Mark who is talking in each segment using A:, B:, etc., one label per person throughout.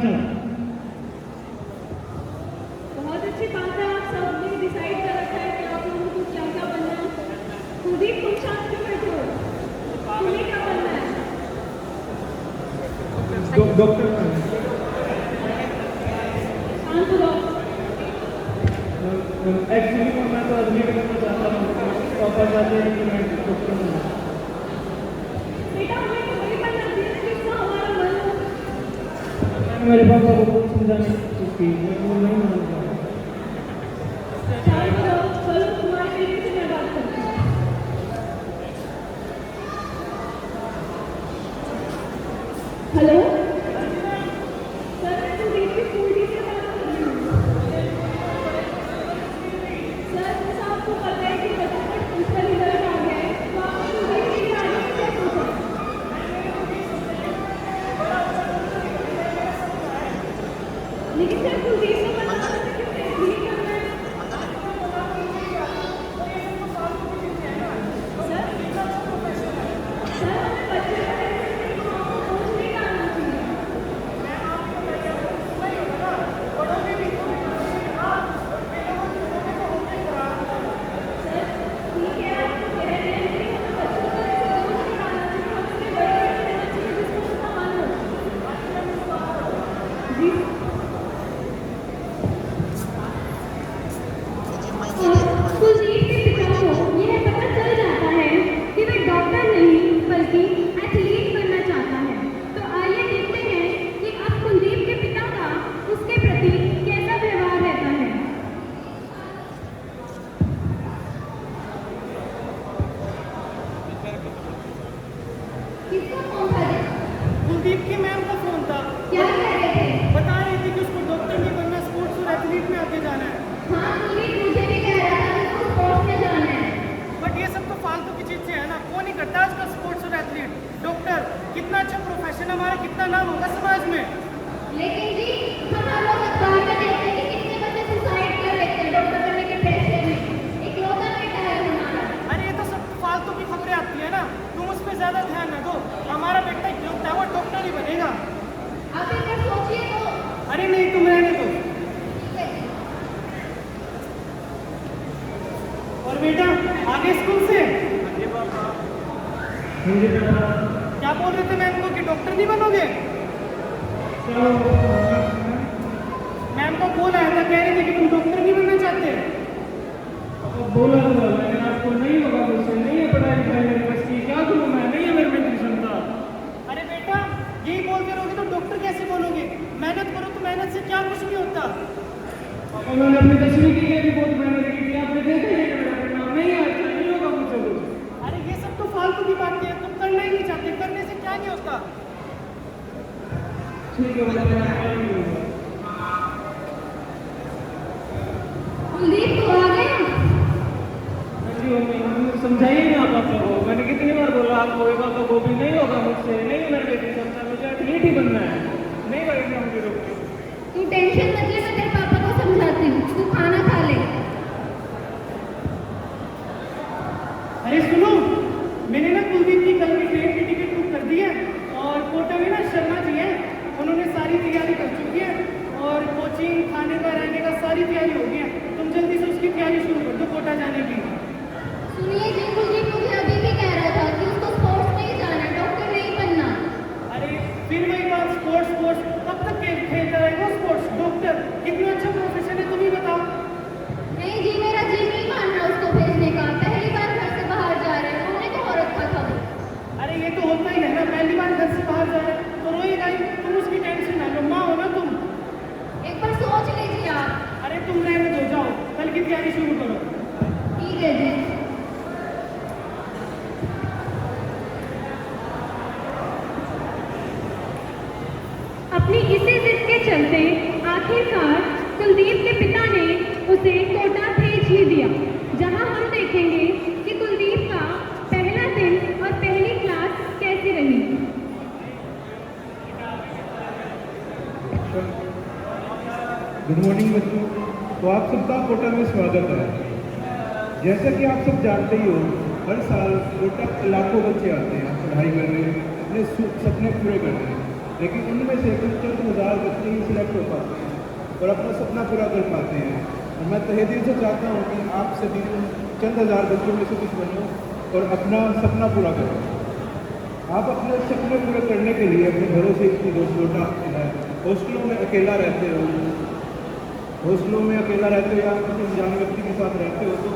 A: बहुत अच्छी बात है। आप सबने डिसाइड कर रखा है कि आप लोगों को क्या क्या बनना है। कुलदीप, तुम शांत क्यों बैठे हो? तुम्हें क्या बनना है?
B: डॉक्टर।
A: शांत हो।
B: एक्चुअली मैं तो अभी करना चाहता हूँ, पापा चाहते हैं कि मैं डॉक्टर बनूँ।
A: बेटा, हमें तो वही बनना चाहिए जिसका हमारा मन हो।
B: मेरे पापा को बहुत समझाने की कोशिश की, वो नहीं मानता।
A: शांत रहो। चलो, तुम्हारे बेटे से मैं बात करती हूँ। हेलो सर, मैं कुलदीप की स्कूल टीचर बात कर रही हूँ। सर, जैसा आपको पता है कि बच्चों का उसका रिजल्ट आ गया है, तो आपने कुलदीप के लिए आगे का क्या सोचा? लेकिन सर, कुलदीप को पता है कि टेस्ट नहीं करना है। सर, हमें बच्चे का टेस्ट नहीं, आपको बोझ नहीं डालना चाहिए। सर, ठीक है, आप तो कह रहे हैं, लेकिन हमें बच्चों पर ऐसे बोझ नहीं डालना चाहिए। हमें बड़े बच्चे लेना चाहिए जिसको उसका मन हो। जी। कुलदीप के पिता को यह पता चल जाता है कि वह डॉक्टर नहीं बल्कि एथलीट बनना चाहता है। तो आइए देखते हैं कि अब कुलदीप के पिता का उसके प्रति कैसा व्यवहार रहता है। किसका फोन था?
C: कुलदीप की मैम का फोन था।
A: क्या कह रहे थे?
C: बता रही थी कि उसको डॉक्टर नहीं बनना, स्पोर्ट्स और एथलीट में आगे जाना है।
A: हाँ, कुलदीप मुझे भी कह रहा था कि उसको स्पोर्ट्स में जाना है।
C: बट ये सब तो फालतू की चीज से है ना, कौन नहीं करता आजकल स्पोर्ट्स और एथलीट। डॉक्टर कितना अच्छा प्रोफेशन, हमारा कितना नाम होगा समाज में।
A: लेकिन जी, हम हर रोज अखबार में देखते हैं कि कितने बच्चे सुसाइड कर लेते हैं डॉक्टर बनने के प्रेशर में। इकलौता बेटा है हमारा।
C: अरे ये तो सब फालतू की खबरें आती है ना, तुम उस पर ज्यादा ध्यान न दो। हमारा बेटा इकलौता है, वो डॉक्टर ही बनेगा।
A: आप एक बार सोचिए तो।
C: अरे नहीं, तुम रहने दो।
A: ठीक है।
C: और बेटा आगे स्कूल से
B: मुझे
C: क्या बोल रहे थे मैम को कि डॉक्टर नहीं बनोगे? मैम को कॉल आया था, कह रहे थे कि तुम डॉक्टर नहीं बनना चाहते।
B: बोला तो लेकिन आपको नहीं होगा, मुझसे नहीं है पढ़ाई लिखाई मेरे बस की, क्या करूँ मैं, नहीं है मेरे में इतनी क्षमता।
C: अरे बेटा, यही बोलते रहोगे तो डॉक्टर कैसे बनोगे? मेहनत करो तो मेहनत से क्या कुछ नहीं होता।
B: और मैंने अपनी 10वीं के लिए भी बहुत मेहनत की थी, आपने देखा ही है मेरा परिणाम, नहीं अच्छा नहीं होगा मुझसे कुछ।
C: अरे ये सब तो फालतू की बातें हैं, तुम करना ही नहीं चाहते, करने से क्या नहीं होता।
B: ठीक है, मैं नहीं होगा।
A: कुलदीप तो आ गया।
B: जी मम्मी, समझाइए ना पापा को, मैंने कितनी बार बोला आपको, एक पापा को भी नहीं होगा मुझसे, नहीं मेरे बेटी क्षमता, मुझे एथलीट ही बनना है, नहीं बैठना मुझे रोक के।
A: तू टेंशन मत ले, मैं तेरे पापा को समझाती हूँ। तू खाना खा ले।
C: अरे सुनो, मैंने ना कुलदीप की कल की ट्रेन की टिकट बुक कर दी है, और कोटा में ना शर्मा जी हैं, उन्होंने सारी तैयारी कर चुकी है, और कोचिंग, खाने का, रहने का सारी तैयारी हो गई है। तुम जल्दी से उसकी तैयारी शुरू कर दो कोटा जाने की।
A: सुनिए जी, कुलदीप मुझे अभी भी कह रहा था कि उसको स्पोर्ट्स में ही जाना है, डॉक्टर नहीं बनना।
C: अरे फिर वही बात, स्पोर्ट्स स्पोर्ट्स कब तक खेलता रहेगा स्पोर्ट्स? डॉक्टर कितना अच्छा प्रोफेशन है, तुम ही बताओ।
A: नहीं जी, मेरा जी नहीं मान रहा उसको भेजने का। पहली बार घर से बाहर जा रहा है, रोने को हो रखा था वो।
C: अरे ये तो होता ही है ना, पहली बार घर से बाहर जा रहा है तो रोएगा ही। तुम उसकी टेंशन ना लो, माँ हो ना तुम।
A: एक बार सोच लीजिए आप।
C: अरे तुम रहने दो, जाओ कल की तैयारी शुरू करो।
A: ठीक है जी। अपनी इसी जिद के चलते आखिरकार कुलदीप के पिता ने उसे कोटा भेज ही दिया, जहां हम देखेंगे कि कुलदीप का पहला दिन और पहली क्लास कैसी रही।
D: गुड मॉर्निंग बच्चों, तो आप सबका कोटा में स्वागत है। जैसा कि आप सब जानते ही हो, हर साल कोटा लाखों बच्चे आते हैं पढ़ाई करने, अपने सपने पूरे करने। लेकिन उनमें से कुछ चंद हज़ार बच्चे ही सिलेक्ट हो पाते हैं और अपना सपना पूरा कर पाते हैं। और मैं तहे दिल से चाहता हूँ कि आप सभी उन चंद हज़ार बच्चों में से कुछ बनो और अपना सपना पूरा करो। आप अपने सपने पूरे करने के लिए अपने घरों से इतनी दूर है, हॉस्टलों में अकेला रहते हो, हॉस्टलों में अकेला रहते हो या किसी अनजान व्यक्ति के साथ रहते हो तो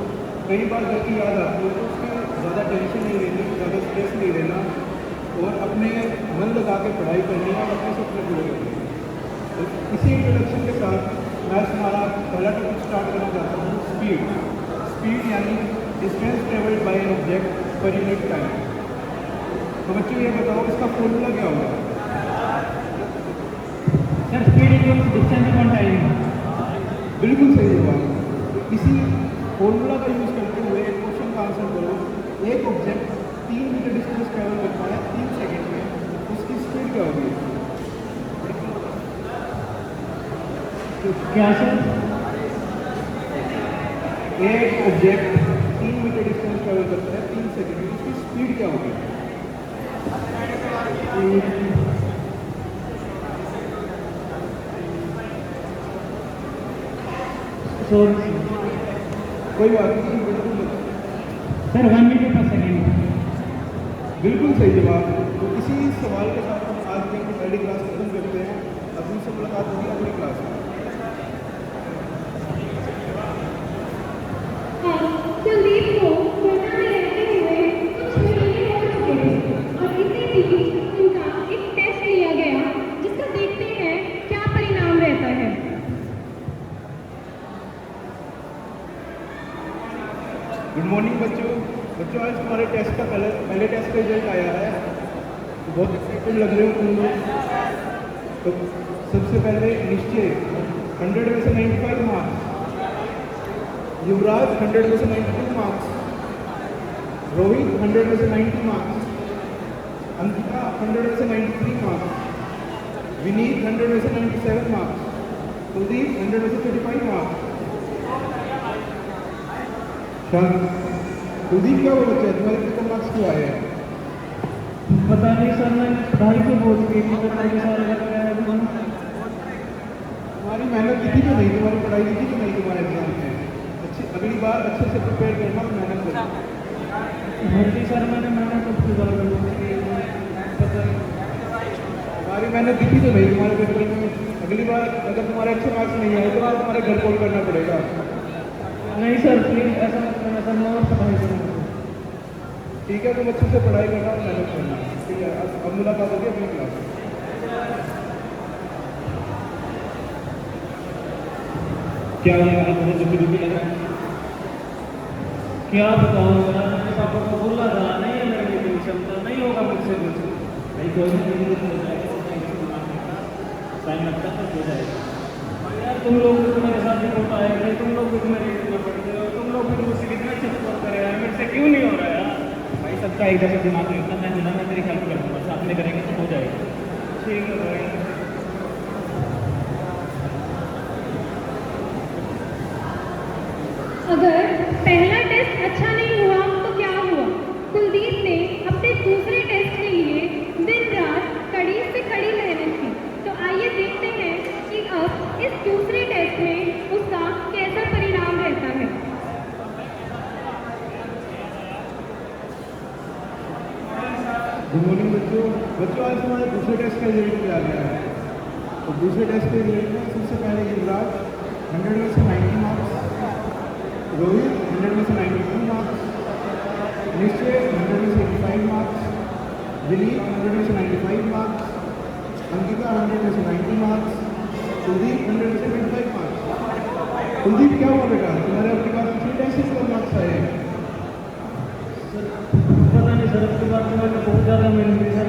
D: कई बार घर की याद आती है, तो उसकी ज़्यादा टेंशन नहीं लेनी, ज़्यादा स्ट्रेस नहीं लेना और अपने मन लगा के पढ़ाई करनी है और अपने सपने पूरे करने हैं। तो इसी इंट्रोडक्शन के साथ मैं हमारा पहला टॉपिक स्टार्ट करना चाहता हूँ, स्पीड। स्पीड यानी distance travelled by an object per unit time. तो बच्चों ये बताओ इसका फॉर्मूला क्या होगा?
B: Sir speed equals distance upon time.
D: बिल्कुल सही जवाब। इसी फॉर्मूला का यूज़ करते हुए एक क्वेश्चन का आंसर करो। एक ऑब्जेक्ट 3 मीटर डिस्टेंस ट्रेवल करता है 3 सेकंड में, उसकी स्पीड क्या होगी?
B: क्या सर?
D: एक ऑब्जेक्ट 3 मीटर डिस्टेंस ट्रेवल करता है 3 सेकंड में, उसकी स्पीड क्या होगी? कोई बात नहीं, बिल्कुल
B: सर 1 मीटर पर सेकेंड।
D: बिल्कुल सही जवाब। तो इसी सवाल के साथ हम आज की अपनी पहली क्लास खत्म करते हैं। अब उनसे मुलाकात होगी अगली क्लास में।
A: कुलदीप को कोटा में रहते हुए कुछ महीने हो चुके थे और इसी बीच उनका एक टेस्ट लिया गया जिसका देखते हैं क्या परिणाम रहता है।
D: गुड मॉर्निंग बच्चों। आज तुम्हारे टेस्ट का पहले टेस्ट का रिजल्ट आया है, तो बहुत एक्साइटेड लग रहे हो तुम लोग। तो सबसे पहले निश्चय 100 में से 95 मार्क्स, युवराज 100 में से 92 मार्क्स, रोहित 100 में से 90 मार्क्स, अंकिता 100 में से 93 मार्क्स, विनीत 100 में से 97 मार्क्स, कुलदीप 100 में से 35 मार्क्स। कुलदीप क्या वो बच्चा है, तुम्हारे कितने मार्क्स क्यों आए हैं?
B: पता नहीं सर, मैं पढ़ाई को बोल के सारे
D: तुम्हारी मेहनत दिखी तो नहीं, तुम्हारी पढ़ाई दिखी तो नहीं तुम्हारे एग्जाम में। अच्छी अगली बार अच्छे से प्रिपेयर करना और मेहनत करना।
B: भर्ती सर मैंने
D: तुम्हारी मेहनत दिखी तो नहीं तुम्हारे पेपर में। अगली बार अगर तुम्हारे अच्छे मार्क्स नहीं आए तो तुम्हारे घर कॉल करना पड़ेगा।
B: नहीं सर प्लीज ऐसा मत करना सर, मैं और पढ़ाई करूँगा।
D: ठीक है, तुम अच्छे से पढ़ाई करना और मेहनत करना। ठीक है, अब मुलाकात होगी अपनी क्लास में।
B: क्या बहुत दुखी दुखी लग रहा है? क्या बताऊँ यार, मेरे पापा को बोला था नहीं है मेरे लिए क्षमता, नहीं होगा मुझसे कुछ। भाई कोई नहीं हो जाएगा, टाइम लगता है हो जाएगा। यार तुम लोग भी मेरे साथ रिपोर्ट आए थे, तुम लोग भी मेरे इतना पढ़ते हो, तुम लोग भी मुझसे कितना अच्छा स्कोर करे यार, मेरे से क्यों नहीं हो रहा यार? भाई सबका एक जैसे दिमाग लगता, मैं ना मैं तेरी हेल्प कर दूँगा, साथ में करेंगे तो हो जाएगा। ठीक है भाई।
A: अगर पहला टेस्ट अच्छा नहीं हुआ तो क्या हुआ? कुलदीप ने अपने दूसरे टेस्ट के लिए दिन रात कड़ी से कड़ी मेहनत की। तो आइए देखते हैं कि अब इस दूसरे टेस्ट में उसका कैसा परिणाम रहता है।
D: गुड मॉर्निंग बच्चों आज हमारे दूसरे टेस्ट का रिजल्ट भी आ गया है। तो दूसरे टेस्ट के रिजल्ट में सबसे पहले युवराज 100 में से 90 मार्क्स, रोहित 100 में से 92 मार्क्स, निश्चय 100 में से 85 मार्क्स, विनीत 100 में से 95 मार्क्स, अंकिता 100 में से 90 मार्क्स, कुलदीप 100 में से 25 मार्क्स। कुलदीप क्या हुआ बेटा, तुम्हारे अपने पास पिछले टेस्ट से कितने मार्क्स आए हैं?
B: पता नहीं सर, उसके बाद मैंने बहुत ज़्यादा मेहनत की सर,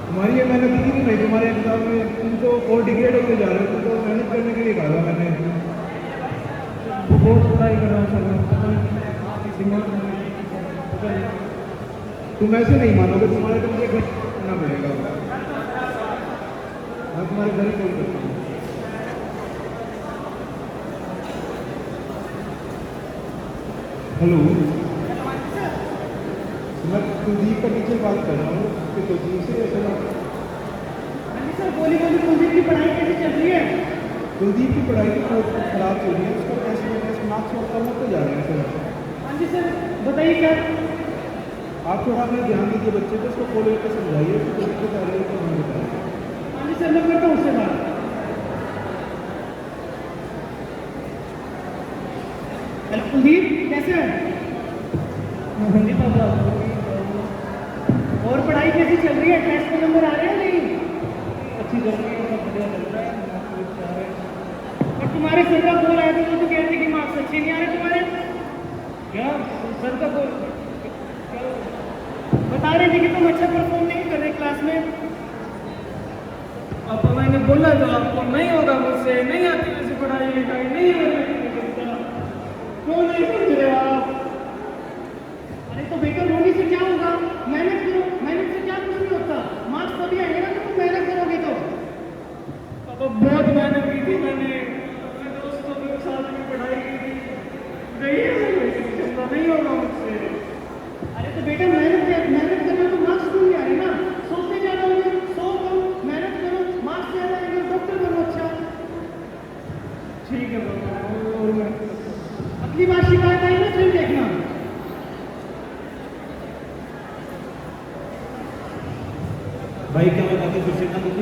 D: तुम्हारी ये मेहनत दिखी कि नहीं तुम्हारे एग्जाम में? तुम तो और डिग्रेड होते जा रहे हो, तुम तो मेहनत करने के लिए कहा था मैंने।
B: बहुत पढ़ाई कर रहा हूँ सर, पता नहीं दिमाग में।
D: तुम ऐसे नहीं मानोगे, तुम्हारे तो मुझे घर करना पड़ेगा। मैं तुम्हारे घर ही कॉल करता हूँ। हेलो, मैं कुलदीप का टीचर बात कर रहा हूँ कि कोचिंग से ऐसा
C: हाँ जी सर, बोली बोली कुलदीप की पढ़ाई कैसी चल रही है?
D: कुलदीप की पढ़ाई तो बहुत खराब चल रही है, उसका टेस्ट में टेस्ट मार्क्स और कम होते जा रहे हैं सर।
C: हाँ जी सर, बताइए क्या?
D: आप थोड़ा अपना ध्यान दीजिए बच्चे पे, उसको खोल कर समझाइए, उसको कोई दिक्कत आ रही है तो हमें बताइए।
C: हाँ जी सर, मैं करता हूँ उससे बात। हेलो कुलदीप, कैसे है?
B: हाँ जी पापा।
C: और पढ़ाई कैसी चल रही है? टेस्ट में नंबर आ रहे हैं नहीं?
B: अच्छी चल रही है, सब बढ़िया चल रहा है, मार्क्स भी अच्छे आ रहे हैं।
C: और तुम्हारे सर का बोल आया था, वो तो कहते कि मार्क्स अच्छे नहीं आ रहे तुम्हारे।
B: क्या सर का बोल क्या
C: बता रहे थे कि तुम अच्छा परफॉर्म नहीं कर रहे क्लास में।
B: पापा मैंने बोला तो आपको, नहीं होगा मुझसे, नहीं आती वैसे पढ़ाई लिखाई, नहीं हो रही, क्यों नहीं समझ रहे आप?
C: अरे तो बेटा रोने से क्या होगा? मेहनत करो, मेहनत से क्या कुछ नहीं होता। मार्क्स तभी आएंगे ना तुम मेहनत करोगे तो।
B: पापा बहुत मेहनत की थी मैंने, अपने दोस्तों के साथ भी पढ़ाई की थी, गई है क्षमता, नहीं होगा मुझसे।
C: अरे तो बेटा मेहनत करना तो मार्क्स क्यों नहीं आ रहे ना? सोचते ज्यादा होंगे, सो करो, मेहनत करो, मार्क्स ज्यादा आएंगे, डॉक्टर बनो अच्छा।
B: ठीक है पापा, और मैं
C: अगली बार शिकायत आई ना फिर देखना।
D: भाई क्या बताते कुछ इतना कुछ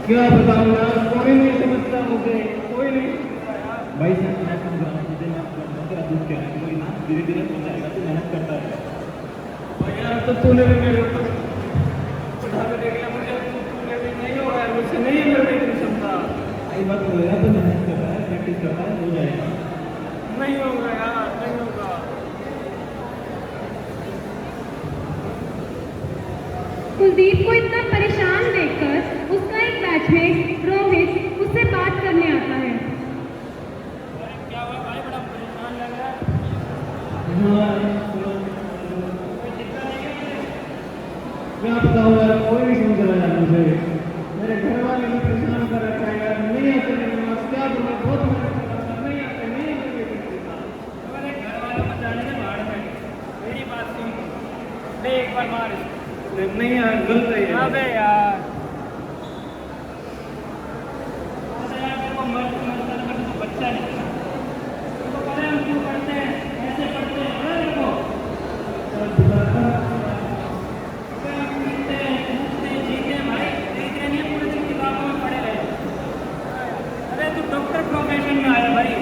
B: क्या बताऊँ यार, कोई नहीं समझता मुझे, कोई नहीं समझता यार।
D: भाई मैं समझ रहा हूँ तुझे, मैं समझ तेरा दुख क्या है, कोई ना धीरे धीरे हो जाएगा, तू मेहनत करता है।
B: भाई यार तो तूने भी मेरे ऊपर उठा के देख लिया मुझे, तूने भी नहीं होगा यार मुझसे, नहीं है मेरे में इतनी क्षमता,
D: आई बात होगा तो मेहनत कर रहा है, प्रैक्टिस कर रहा है, हो जाएगा।
B: नहीं होगा यार, नहीं होगा।
A: कुलदीप को इतना परेशान देखकर उसका एक बैचमेट रोहित उससे बात करने आता है।
B: क्या हुआ भाई, बड़ा परेशान लग रहा है। हाँ क्या बताऊँ यार, कोई नहीं समझ रहा यार मुझे, मेरे घर वाले भी परेशान कर रखा है यार, नहीं आते मेरे पास, क्या करूँ, बहुत मेहनत कर रहा था, नहीं आते, नहीं आते।
E: हमारे घर वालों को जाने के बाहर में मेरी बात सुन ले, एक बार मार इसको।
B: नहीं यार, गलत है यार।
E: अबे यार, अबे यार मेरे को मर्द तो बच्चा नहीं, तुमको पता है हम क्यों पढ़ते हैं, ऐसे पढ़ते हैं ना देखो। अबे हम पीते हैं, कूदते हैं, जीते हैं भाई, देख रहे नहीं है पूरे दिन किताबों में पढ़े रहे। अरे तू डॉक्टर प्रोफेशन में आया भाई,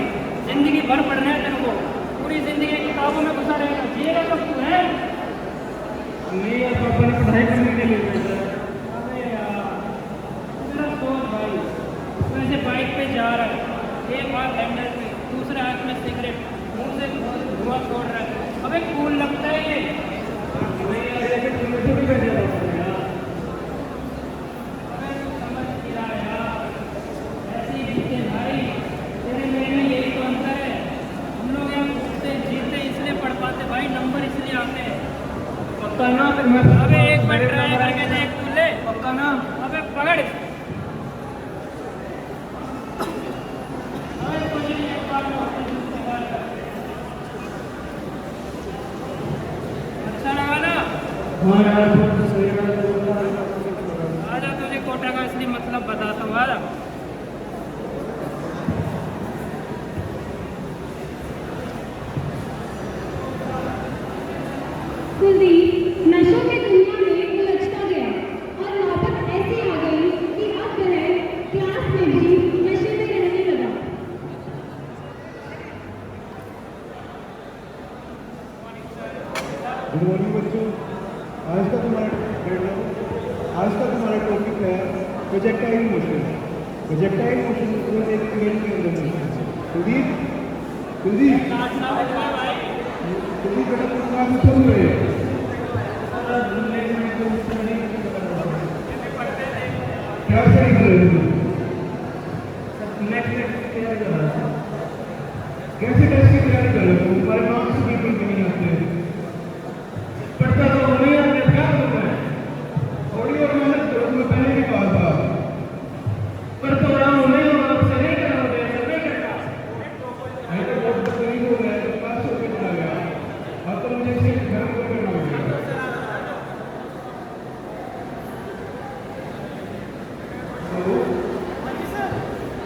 E: जिंदगी भर पढ़ना है तेरे को, पूरी जिंदगी किताबों में घुसा रहेगा, जिएगा कब तू है?
B: नहीं यार, पापा ने पढ़ाई करने के लिए भेजा है।
E: अबे यार, मेरा सोच भाई, तू ऐसे बाइक पे जा रहा है, एक हाथ हैंडल पे, दूसरे हाथ में सिगरेट, मुंह से धुआं छोड़ रहा है, अबे कूल लगता है ये?
B: नहीं यार, ऐसे तुम्हें थोड़ी भेजा था यार।
E: अबे तू समझ नहीं रहा यार, ऐसे ही जीते भाई, तेरे मेरे में यही तो अंतर है। हम लोग यहाँ कूदते जीते इसलिए पढ़ पाते भाई, नंबर इसलिए आते हैं।
B: पक्का ना, फिर मैं
E: अबे एक बार ट्राई करके देख तू, ले
B: पक्का ना।
E: अबे पकड़। अबे कुछ नहीं, एक बार में होता है, दूसरी बार कर। अच्छा लगा ना?
B: हाँ यार, बहुत तो सही है।
E: आजा तुझे कोटा का असली मतलब बताता हूँ, आजा।
A: कुलदीप नशों की दुनिया में उलझता गया और नौबत ऐसी आ गई कि अब वह क्लास में भी नशे में रहने लगा।
D: गुड मॉर्निंग बच्चों, आज का तुम्हारा टॉपिक है प्रोजेक्टाइल मोशन। प्रोजेक्टाइल मोशन मतलब एक प्लेन के अंदर मोशन है। कुलदीप कुलदीप
E: नाचना बजा भाई।
D: कुलदीप बेटा तुम क्लास में चल रहे हो? क्या स्टडी कर रहे हो? कैसे टेस्ट की तैयारी कर रहे हो? तुम्हारे मार्क्स बिल्कुल भी नहीं आते हैं।
B: पढ़ता तो नहीं आते, क्या करना है?
D: थोड़ी और मेहनत करो, तुम्हें पहले भी कहा था।
B: पर तो रहा हूँ, नहीं होगा मुझसे, नहीं करना मुझे, ऐसा नहीं करना।
D: मैं तो बहुत करीब हो गया, तो क्लास से निकल गया। अब तो मुझे सिर्फ घर को करना है।
C: हाँ जी सर।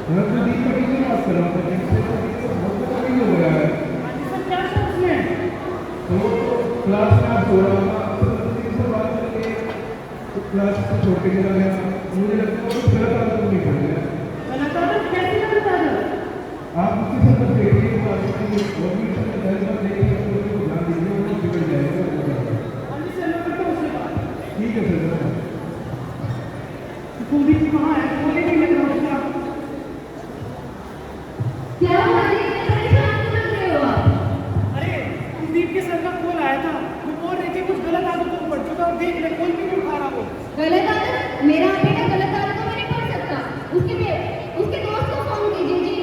D: मैं तो दी का टीचर बात कर रहा हूँ, जिनसे तो टीचर बहुत पता नहीं हो रहा है।
C: हाँ जी सर, क्या सर उसमें?
D: तो क्लास में आप हो रहा होगा, तो टीचर से बात करके तो क्लास से छोड़ के चला गया। मुझे लगता है वो गलत आदत नहीं कर रहा है।
C: गलत आदत? कैसी गलत आदत?
D: आप उसके साथ बस देखिए, क्लास में गवर्नमेंट से दर्जा देखिए, उसको ध्यान दीजिए, वो बिगड़ जाएगा।
C: हाँ जी सर, मैं करता हूँ उससे बात।
D: ठीक है सर।
C: कुलदीप कहाँ है? बोले नहीं लग रहा उसका।
A: क्या हुआ जी, इतने परेशान क्यों लग रहे हो आप?
C: अरे कुलदीप के सर का कॉल आया था, वो बोल रहे थे कुछ गलत आदतों में पड़ चुका और देख ले कॉल भी नहीं उठा रहा वो।
A: गलत आदत? मेरा बेटा गलत आदतों में नहीं पड़ सकता। उसके दोस्त को फोन कीजिए जी।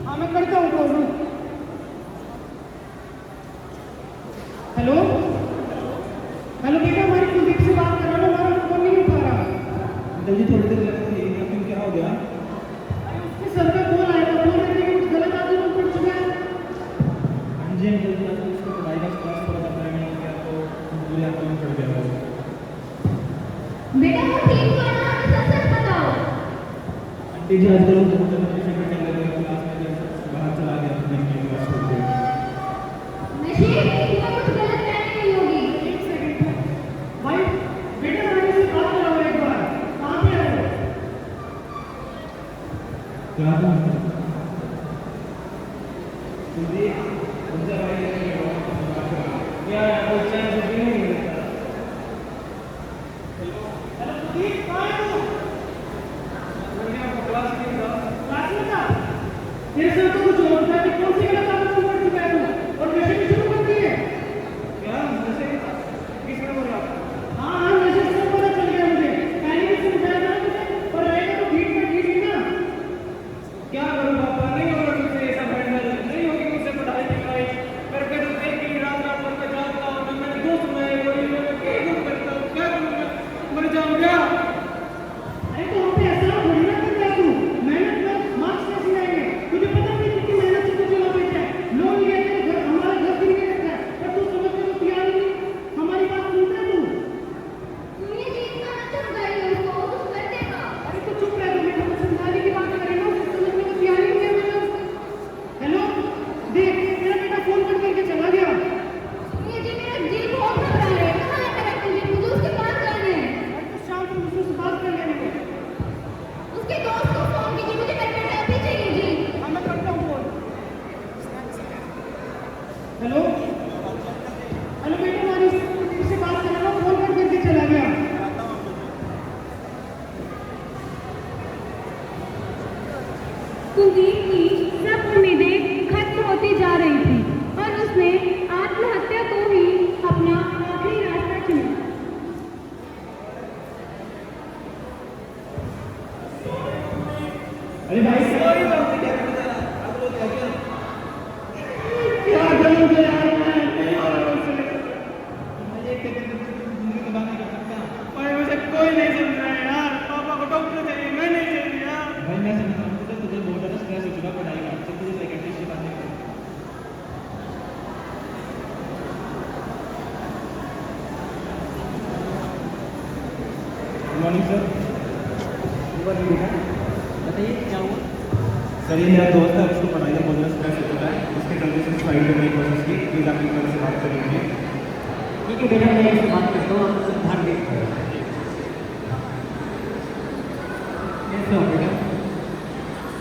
C: हाँ मैं करता हूँ कॉल। हेलो हेलो बेटा, हमारी कुलदीप से बात कर रहा हूँ, हमारा फोन नहीं उठा रहा।
B: जल्दी थोड़ी देर लगती है, या फिर क्या हो गया?
C: अरे उसके सर का कॉल आया था, बोल रहे थे कुछ गलत आदतों में पड़ चुका है।
B: हाँ जी जल्दी आते उसको पढ़ाई का क्लास थोड़ा करना है क्या, तो मुझे आपको में पड़ गया था।
A: बेटा वो ठीक तो है ना? हमें सच बताओ।
B: आंटी जी आजकल वो बहुत ज़्यादा नशे में चल रहे हैं, क्लास में जब बाहर चला गया तो मैं क्लास छोड़ के।
A: नशे में कुछ गलत फहमी नहीं होगी।
C: एक सेकंड भाई, बेटा मैंने से बात कराओ एक बार। कहाँ पे है वो?
B: क्या था? जी मुझे भाई क्या वो चैन से भी नहीं मिलता।
C: हेलो कुलदीप, कहाँ है तू?
B: मैंने आपको क्लास में था।
C: क्लास में था? तेरे सर तो कुछ और था, कौन सी गलत आदत में पड़ चुका है तू? और नशे भी शुरू कर दिए?
B: क्या नशे किसने बोला?
C: हाँ हाँ, नशे से पता चल गया मुझे। पहले भी समझाया था ना तुझे, और रहेगा तो भीड़ में ठीक ही ना।
B: क्या करूँ पापा, नहीं होगा मुझसे ऐसा हैंडल, नहीं होगी मुझसे पढ़ाई लिखाई करके तो देख के रात रात भर मैं जागता हूँ, मैं मेरे दोस्त में वही मैं क्या करता हूँ, क्या करूँ मैं, मर जाऊँ क्या?
C: अरे तो हम पे ऐसा थोड़ी ना करता है तू। मेहनत कर, मार्क्स कैसे आएंगे? तुझे पता नहीं कितनी मेहनत से तुझे लोग भेजा है। लोन लिया तेरे घर, हमारा घर भी नहीं रखा है, पर तू समझने को तैयार ही नहीं। हमारी बात सुनता है तू?
A: सुनिए जी, इतना मत समझाइए उसको, वो कुछ कर देगा।
C: अरे तो चुप रह, तुम बेटा, समझाने की बात करेगा, उसे समझने को तैयार ही नहीं है मैंने उसको। हेलो देख, मेरा बेटा फोन कट करके चला गया।
A: सुनिए जी, मेरा जी बहुत घबरा रहा है। कहाँ है मेरा कुलदीप? मुझे उसके पास जाना है।
C: अरे तो शाम को मुझसे से बात कर लेने को।
A: उसके दोस्त को फोन कीजिए, मुझे मेरा बेटा अभी चाहिए जी।
C: हाँ मैं करता हूँ फोन। हेलो हेलो बेटा, हमारी से बात कर रहा हूँ, फोन कट करके चला गया।
A: कुलदीप की सब उम्मीदें खत्म होती जा रही थी और उसने आत्महत्या को ही अपना आखिरी रास्ता चुना।
B: अरे भाई सॉरी बात क्या कर रहा है, आप लोग क्या
C: क्या करूँगा यार मैं, नहीं हो रहा मुझसे।
B: मैं एक सेकंड में जिंदगी की बात नहीं कर सकता।
C: भाई मुझे कोई नहीं समझ रहा है यार, पापा को डॉक्टर चाहिए, मैं नहीं चाहिए यार।
B: भाई मैं समझता हूँ तुझे बहुत ज़्यादा स्ट्रेस हो चुका पढ़ाई का, चल तुझे साइकियाट्रिस्ट से बात नहीं कर। Good morning sir. Good morning बेटा, बताइए क्या हुआ? सर ये मेरा दोस्त है, उसको पढ़ाई का बहुत ज़्यादा स्ट्रेस हो चुका है, उसके कंडीशन फाइल करने की कोशिश की, प्लीज़ आप एक बार से बात कर लीजिए।
F: ठीक है बेटा, मैं इससे बात करता हूँ, आप ध्यान देखते हैं। कैसे हो बेटा?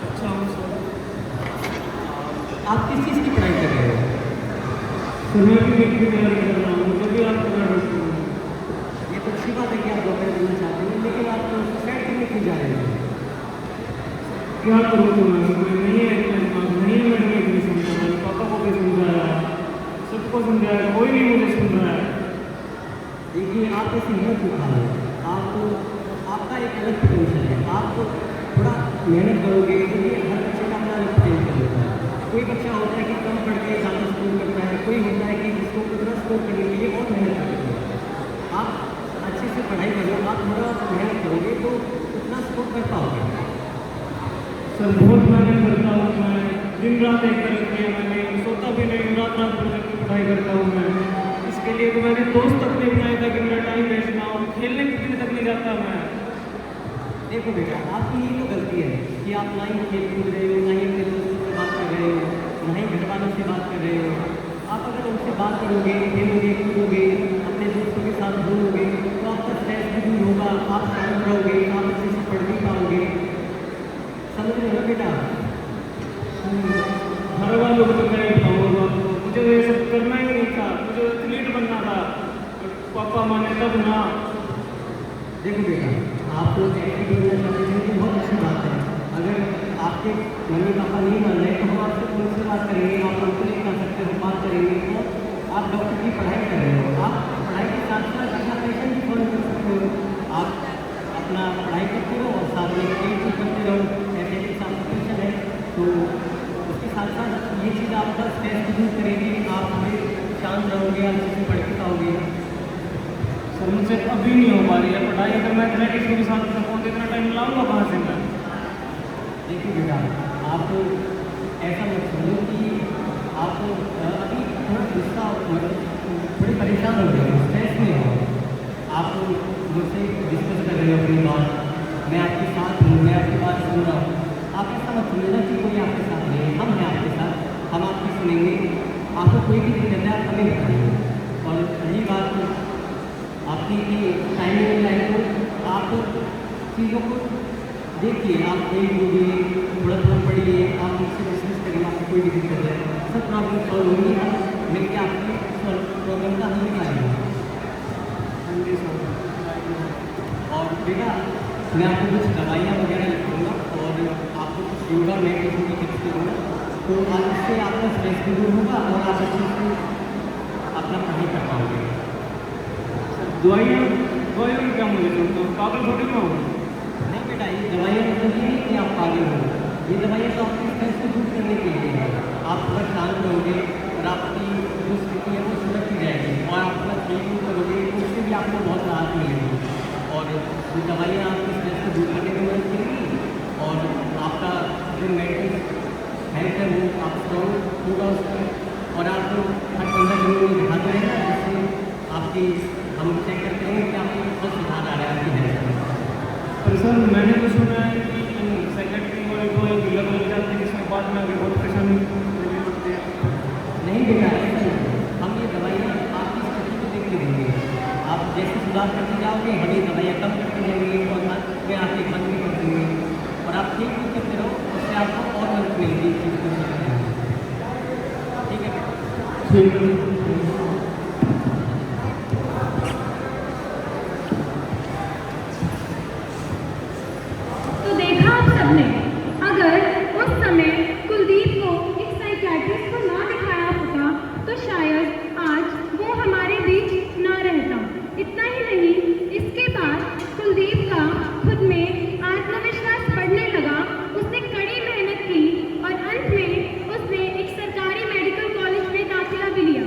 C: अच्छा हूँ सर।
F: आप किस चीज़ की पढ़ाई कर रहे हो?
B: सर मैं भी की तैयारी कर रहा हूँ, जब भी आपको मैं रखता हूँ।
F: ये तो अच्छी बात है कि आप डॉक्टर बनना चाहते हैं, लेकिन आप सुसाइड करने क्यों जा रहे हो?
B: क्या करूँ तुम्हें, नहीं है इतना दिमाग, नहीं है मैंने नहीं समझा, मैंने पापा को भी समझाया, सबको समझाया, कोई नहीं मुझे सुन रहा है।
F: देखिए आप ऐसी हिम्मत उठा रहे हो, आपका एक अलग पोटेंशियल है, आप थोड़ा मेहनत करोगे, क्योंकि हर बच्चे का अपना अलग पोटेंशियल होता है। कोई बच्चा होता है कि कम पढ़ के ज़्यादा स्कोर करता है, कोई होता है कि जिसको उतना स्कोर करने के लिए और मेहनत करनी है। आप अच्छे से पढ़ाई करो, आप थोड़ा मेहनत करोगे तो उतना स्कोर कर पाओगे।
B: सर बहुत मेहनत करता हूँ मैं, दिन रात एक कर किया मैंने, सोता भी नहीं, रात रात भर की पढ़ाई करता हूँ मैं। इसके लिए तो मैंने दोस्त तक नहीं बनाया था कि मेरा टाइम वेस्ट ना हो, खेलने कूदने तक नहीं जाता मैं।
F: देखो बेटा, आपकी यही तो गलती है कि आप ना ही खेल कूद रहे हो, ना ही अपने दोस्तों से बात कर रहे हो, ना ही घर वालों से बात कर रहे हो। आप अगर उनसे बात करोगे, खेलोगे, कूदोगे, अपने दोस्तों के साथ घूमोगे, तो आपका स्ट्रेस भी दूर होगा, आप शांत रहोगे, आप अच्छे से पढ़ भी पाओगे। समझ रहे हो बेटा?
B: घर वालों को तो मैं बताऊँगा, मुझे ये सब करना ही नहीं था, मुझे एथलीट बनना था, पापा माने तब ना।
F: देखो बेटा, आप तो ऐसी बोलना चाहते हैं कि बहुत अच्छी बात है। अगर आपके मम्मी पापा नहीं मान रहे तो हम आपसे फोन से बात करेंगे, आप उनको नहीं कर सकते हो, बात करेंगे। तो आप डॉक्टर की पढ़ाई कर रहे हो, आप पढ़ाई के साथ साथ अपना पैशन भी फॉलो कर सकते हो। आप अपना पढ़ाई करते रहो और साथ में खेल भी करते रहो, ऐसे के साथ पैशन है तो उसके साथ साथ ये चीज़ आपका स्ट्रेस भी दूर करेगी, आप हमें शांत रहोगे, अच्छे से पढ़ के पाओगे।
B: सर मुझसे अभी नहीं हो पा रही है पढ़ाई, अगर मैं एथलेटिक्स को भी साथ में सकूँ तो इतना टाइम लाऊंगा कहाँ से मैं?
F: देखिए बेटा, आप ऐसा मत समझो कि आप अभी थोड़ा गुस्सा थोड़ी परेशान हो रहे हो, स्ट्रेस में हो। आप मुझसे डिस्कस कर रहे हो अपनी बात, मैं आपके साथ हूँ, मैं आपकी बात सुन रहा हूँ। आप ऐसा मत समझना कि कोई आपके साथ नहीं है, हम हैं आपके साथ, हम आपकी सुनेंगे। आपको कोई भी दिक्कत है आप हमें बताइए। और रही बात आपकी कि टाइमिंग है तो आप चीज़ों को देखिए, आप देखिए, थोड़ा थोड़ा पढ़िए, आप मुझसे डिस्कस करिए, आपको कोई भी दिक्कत है सब प्रॉब्लम सॉल्व होगी, हम मिलकर आपकी प्रॉब्लम का हल निकालेंगे। और बेटा, मैं आपको कुछ दवाइयाँ वगैरह लिखूँगा और आपको कुछ योगा मेडिटेशन की टिप्स दूँगा, तो आज इससे आपका स्ट्रेस भी दूर होगा और आप अच्छे से अपना पढ़ाई कर पाओगे।
B: दवाइयाँ क्या मुझे तो पागल थोड़ी ना होगा।
F: नहीं बेटा, ये दवाइयाँ मतलब ये नहीं कि आप पागल हो, ये दवाइयाँ तो आपकी स्ट्रेस को दूर करने के लिए है। आप थोड़ा शांत रहोगे और आपकी जो स्थिति है वो सुधरती जाएगी और आप थोड़ा खेल करोगे तो उससे भी आपको बहुत राहत मिलेगी। और ये दवाइयाँ आपकी स्ट्रेस को दूर करने में मदद करेगी और आपका जो मेंटल हेल्थ है वो आप स्ट्रॉन्ग होगा उसमें। और आप हर 15 दिनों में दिखाते रहेगा, जिससे आपकी हम चेक करते हैं कि आपको बहुत सुधार आ रहा है आपकी हेल्थ में।
B: पर सर मैंने तो सुना है कि सेक्रेटरी और एक लग जाते हैं, जिसमें बाद में आगे बहुत परेशानी होती है।
F: नहीं बेटा, ऐसा नहीं, हम ये दवाइयाँ आपकी स्थिति को देख के देंगे। आप जैसे सुधार करते जाओगे हम ये दवाइयाँ कम करते जाएंगे और अंत में आपके बंद भी कर देंगे और आप ठीक भी करते रहो, उससे आपको और मदद मिलेगी इस चीज़ को सीखने में। ठीक है बेटा?
B: ठीक है।
A: तो देखा आप सबने, अगर उस समय कुलदीप को एक साइकियाट्रिस्ट को ना दिखाया होता तो शायद आज वो हमारे बीच ना रहता। इतना ही नहीं, इसके बाद कुलदीप का खुद में आत्मविश्वास बढ़ने लगा, उसने कड़ी मेहनत की और अंत में उसने एक सरकारी मेडिकल कॉलेज में दाखिला भी लिया।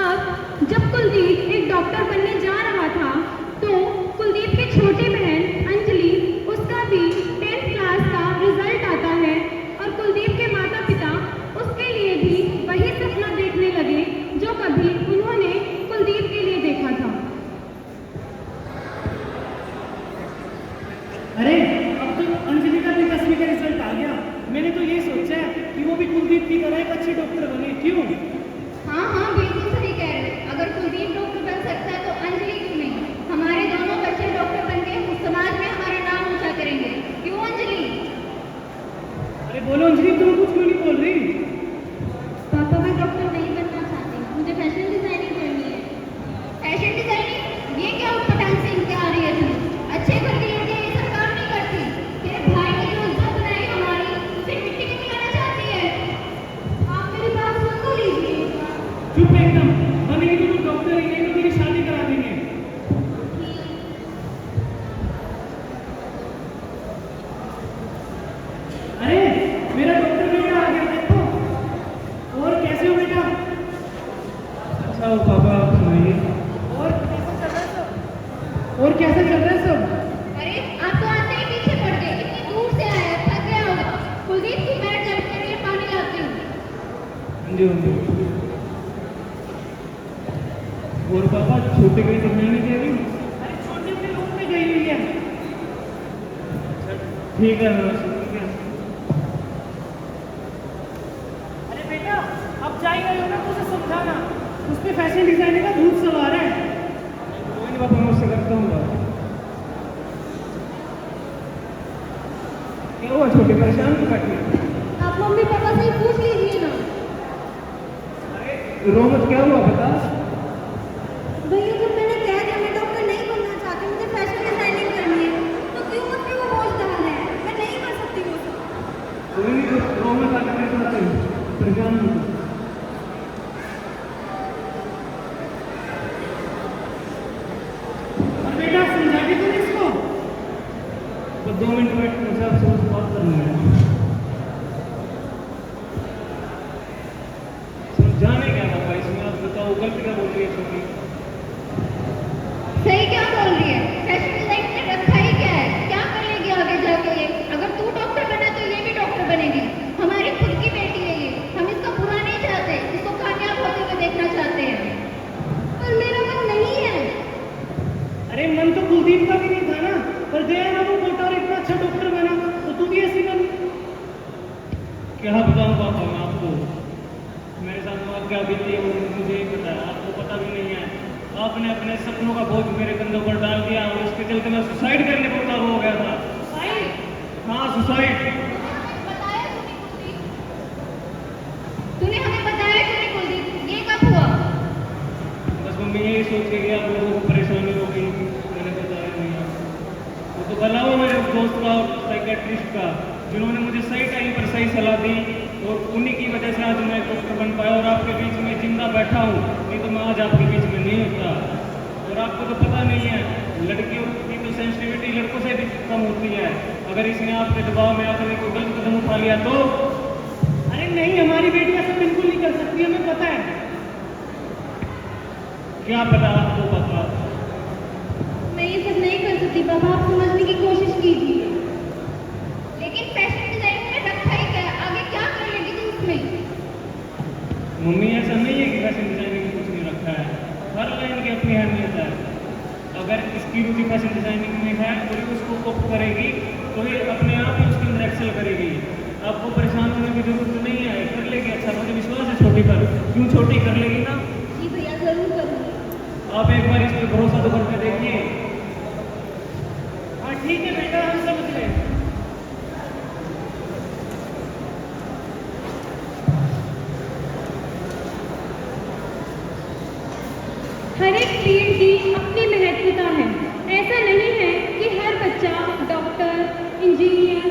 A: अब जब कुलदीप एक डॉक्टर बनने जा रहा था तो कुलदीप की छोटी बहन अंजलि, उसका भी 10th क्लास का रिजल्ट आता है और कुलदीप के माता पिता उसके लिए भी वही सपना देखने लगे जो कभी उन्होंने कुलदीप के लिए देखा था।
C: अरे अब तो अंजलि का भी 10वीं का रिजल्ट आ गया। मैंने तो ये सोचा है कि वो भी कुलदीप की तरह एक अच्छी डॉक्टर बने। क्यों?
A: हाँ हाँ, बिल्कुल सही कह रहे हैं। अगर कुलदीप डॉक्टर बन सकता है तो अंजलि क्यों नहीं? हमारे दोनों बच्चे डॉक्टर बनके समाज में हमारा नाम ऊंचा करेंगे। क्यों अंजलि?
C: अरे बोलो अंजलि, तुम कुछ क्यों नहीं बोल रही?
A: पापा, मैं डॉक्टर नहीं बनना चाहती, मुझे फैशन डिजाइनिंग करनी है। Fashion designing? ये क्या उटपटांग से इनके आ रही है तुम? अच्छे घर की लड़कियां ये सब काम नहीं करती। तेरे भाई ने जो इज्जत बनाई हमारी, उसे मिट्टी में मिलाना चाहती है। आप मेरी बात सुन तो लीजिए।
C: चुप एकदम, बनेगी तो तुम डॉक्टर ही नहीं तो तेरी शादी करा देंगे। अरे मेरा डॉक्टर बेटा आ गया, देखो। और कैसे हो बेटा?
B: अच्छा हो पापा, आप सुनाइए।
C: और कैसा चल रहा है सब? और कैसा चल रहा है सब?
A: अरे आप तो आते ही पीछे पड़ गए, इतनी दूर से आए, थक गया होगा। कुलदीप की बैठ जाने के लिए पानी लाती हूँ।
B: जी। और पापा छोटे कहीं तो नहीं दे रही।
C: अरे छोटी अपने रूम में गई हुई है।
B: ठीक है मैं ठीक है।
C: अरे बेटा अब जा ही रहे हो ना तो उसे समझाना, उस पे फैशन डिजाइनिंग का भूत सवार है।
B: कोई नहीं पापा, मैं उससे करता हूँ बात। क्या हुआ छोटे, परेशान क्यों बैठी है?
A: आप मम्मी पापा से ही पूछ लीजिए ना।
B: अरे रो मत, क्या हुआ बता।
A: भैया जब मैंने कह दिया मैं डॉक्टर नहीं बनना चाहती, मुझे फैशन डिजाइनिंग करनी है, तो क्यों मुझ पे वो बोझ डाल रहे हैं? मैं नहीं कर सकती वो सब।
B: कोई नहीं, रो मत, आके मेरे साथ चल, परेशान मत हो।
C: और बेटा समझा के तुम इसको।
B: तो 2 मिनट वेट, मुझे आपसे कुछ बात करनी है। समझाने क्या पापा इसमें, आप बताओ गलत क्या बोल रही है छोटी।
A: सही क्या बोल रही है? फैशन डिजाइन ने रखा ही क्या है? क्या कर लेगी आगे जाके ये? अगर तू डॉक्टर बना तो ये भी डॉक्टर बनेगी। हमारी खुद की बेटी है ये, हम इसका बुरा नहीं चाहते, इसको कामयाब होते हुए देखना चाहते हैं। पर मेरा मन नहीं है।
C: अरे मन तो कुलदीप का भी नहीं था ना, पर गया ना वो मोटा और इतना अच्छा डॉक्टर बना, तो तू भी ऐसी बन।
B: क्या बताऊँ पापा मैं आपको, मेरे साथ वहाँ क्या बीती है वो मुझे ही पता है, आपको पता भी नहीं है। आपने अपने सपनों का बोझ मेरे कंधों पर डाल दिया और इसके चलते मैं सुसाइड करने को उतारू हो गया था। हाँ सुसाइड।
A: बताया तूने हमें बताया क्यों नहीं कुलदीप? ये कब हुआ?
B: बस मम्मी यही सोच के कि आप लोगों को परेशानी होगी, मैंने बताया नहीं। वो तो भला हो मेरे दोस्त का और साइकेट्रिस्ट का, जिन्होंने मुझे सही टाइम पर सही सलाह दी, और उन्हीं की वजह से आज मैं डॉक्टर बन पाया और आपके बीच में जिंदा बैठा हूँ, नहीं तो मैं आज आपके बीच में नहीं होता। और आपको तो पता नहीं है, लड़कियों की तो सेंसिटिविटी लड़कों से भी कम होती है। अगर इसने आपके दबाव में आकर कोई गलत कदम उठा लिया तो?
C: अरे नहीं, हमारी बेटी ऐसा बिल्कुल नहीं कर सकती, हमें पता है।
B: क्या पता आपको पापा?
A: मैं ये सब नहीं कर सकती पापा, आप समझने की कोशिश कीजिए। लेकिन फैशन डिजाइन में रखा ही क्या है? आगे क्या कर लेगी तुम उसमें?
B: मम्मी ऐसा नहीं है कि फैशन डिजाइनिंग में कुछ नहीं रखा है, हर लाइन की अपनी अहमियत है। अगर इसकी रुचि फैशन डिजाइनिंग में है और ये उसको कोप करेगी तो ये अपने आप ही उसके अंदर एक्सेल करेगी। आपको परेशान होने की जरूरत नहीं है, कर लेगी। अच्छा मुझे विश्वास है छोटी पर, क्यों छोटी कर लेगी ना।
A: जी भैया जरूर करूँगी।
B: आप एक बार इस पर भरोसा तो करके देखिए।
C: हाँ ठीक है बेटा, हम समझ गए।
A: हर एक फील्ड की अपनी महत्वता है। ऐसा नहीं है कि हर बच्चा डॉक्टर, इंजीनियर